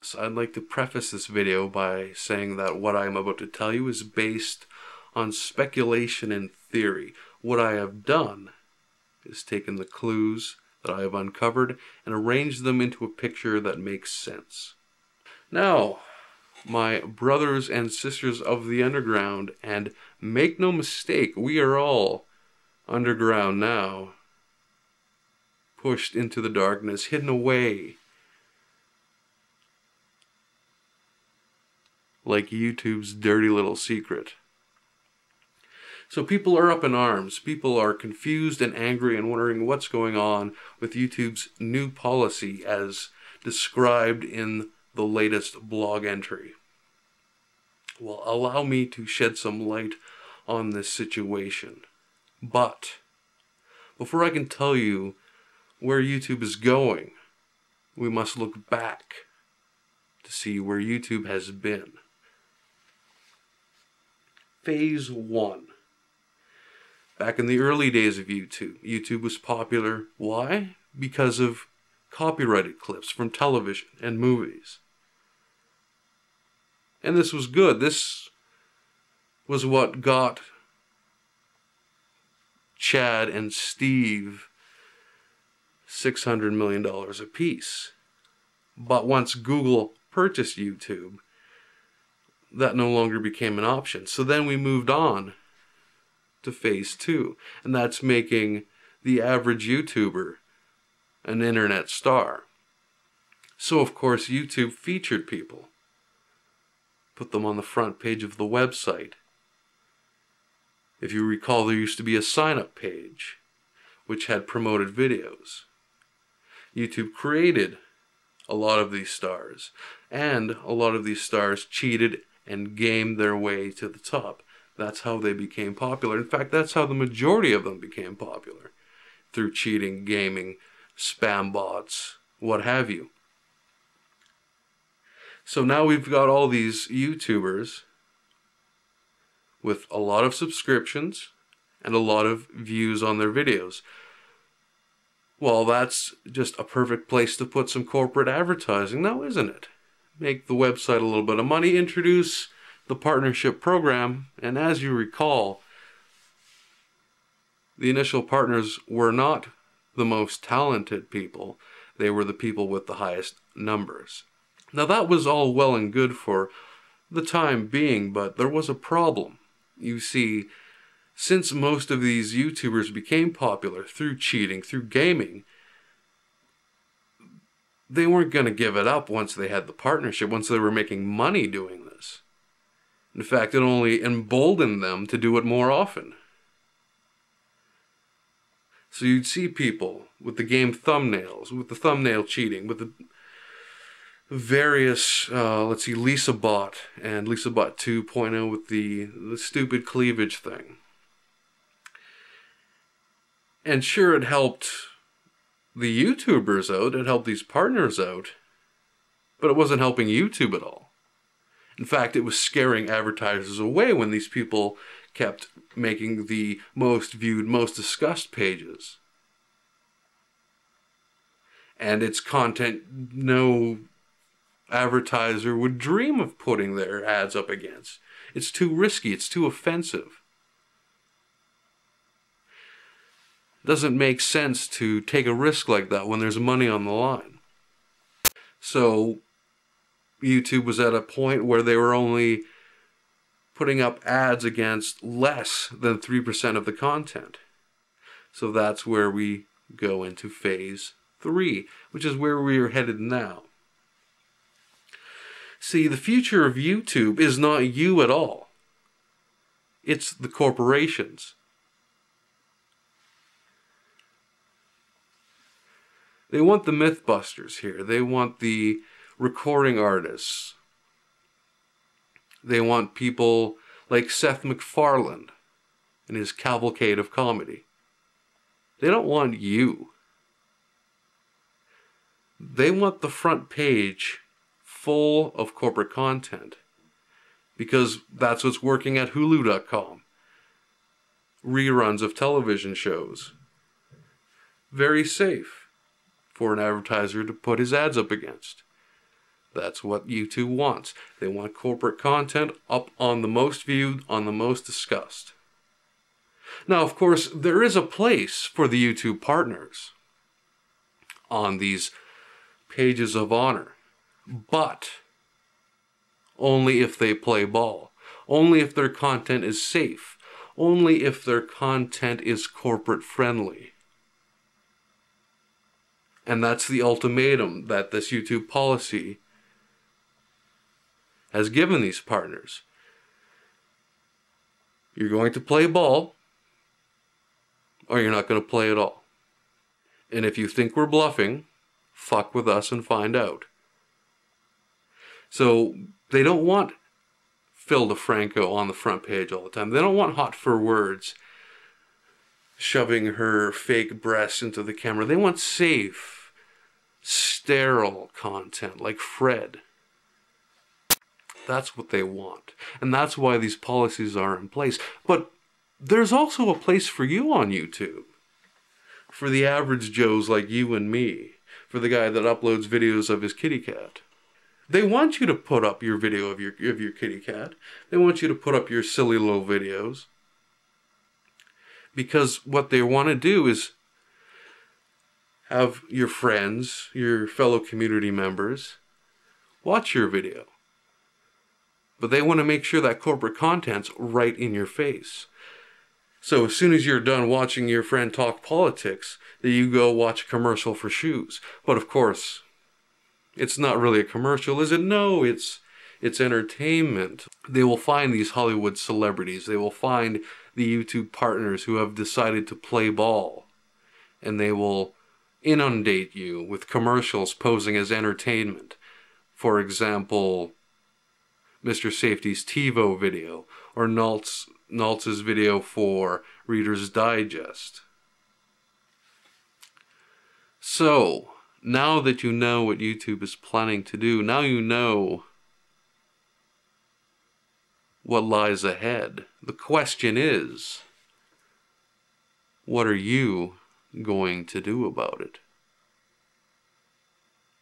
So I'd like to preface this video by saying that what I am about to tell you is based on speculation and theory. What I have done is taken the clues that I have uncovered and arranged them into a picture that makes sense. Now, my brothers and sisters of the underground, and make no mistake, we are all underground now, pushed into the darkness, hidden away, like YouTube's dirty little secret. So people are up in arms. People are confused and angry and wondering what's going on with YouTube's new policy as described in the latest blog entry. Well, allow me to shed some light on this situation. But before I can tell you where YouTube is going, we must look back to see where YouTube has been. Phase 1. Back in the early days of YouTube, YouTube was popular. Why? Because of copyrighted clips from television and movies. And this was good. This was what got Chad and Steve $600 million apiece. But once Google purchased YouTube, that no longer became an option. So then we moved on to phase 2, and that's making the average YouTuber an internet star. So of course YouTube featured people, put them on the front page of the website. If you recall, there used to be a sign-up page which had promoted videos. YouTube created a lot of these stars, and a lot of these stars cheated and gamed their way to the top. That's how they became popular. In fact, that's how the majority of them became popular. Through cheating, gaming, spam bots, what have you. So now we've got all these YouTubers with a lot of subscriptions and a lot of views on their videos. Well, that's just a perfect place to put some corporate advertising now, isn't it? Make the website a little bit of money, introduce the partnership program, and as you recall, the initial partners were not the most talented people. They were the people with the highest numbers. Now that was all well and good for the time being, but there was a problem. You see, since most of these YouTubers became popular through cheating, through gaming, they weren't going to give it up once they had the partnership, once they were making money doing this. In fact, it only emboldened them to do it more often. So you'd see people with the game thumbnails, with the thumbnail cheating, with the various, let's see, LisaBot and LisaBot 2.0 with the stupid cleavage thing. And sure, it helped the YouTubers out, it helped these partners out, but it wasn't helping YouTube at all. In fact, it was scaring advertisers away when these people kept making the most viewed, most discussed pages. And it's content no advertiser would dream of putting their ads up against. It's too risky, it's too offensive. It doesn't make sense to take a risk like that when there's money on the line. So YouTube was at a point where they were only putting up ads against less than 3% of the content. So that's where we go into phase 3, which is where we are headed now. See, the future of YouTube is not you at all. It's the corporations. They want the Mythbusters here. They want the recording artists. They want people like Seth MacFarlane and his cavalcade of comedy. They don't want you. They want the front page full of corporate content because that's what's working at Hulu.com. Reruns of television shows. Very safe for an advertiser to put his ads up against. That's what YouTube wants. They want corporate content up on the most viewed, on the most discussed. Now, of course, there is a place for the YouTube partners on these pages of honor, but only if they play ball, only if their content is safe, only if their content is corporate friendly. And that's the ultimatum that this YouTube policy has given these partners. You're going to play ball, or you're not going to play at all. And if you think we're bluffing, fuck with us and find out. So they don't want Phil DeFranco on the front page all the time. They don't want Hot for Words shoving her fake breasts into the camera. They want safe, sterile content like Fred. That's what they want. And that's why these policies are in place. But there's also a place for you on YouTube. For the average Joes like you and me. For the guy that uploads videos of his kitty cat. They want you to put up your video of your kitty cat. They want you to put up your silly little videos. Because what they want to do is have your friends, your fellow community members, watch your video. But they want to make sure that corporate content's right in your face. So as soon as you're done watching your friend talk politics, that you go watch a commercial for shoes. But of course, it's not really a commercial, is it? No, it's entertainment. They will find these Hollywood celebrities. They will find the YouTube partners who have decided to play ball. And they will inundate you with commercials posing as entertainment. For example, Mr. Safety's TiVo video, or Naltz's video for Reader's Digest. So, now that you know what YouTube is planning to do, now you know what lies ahead. The question is, what are you going to do about it?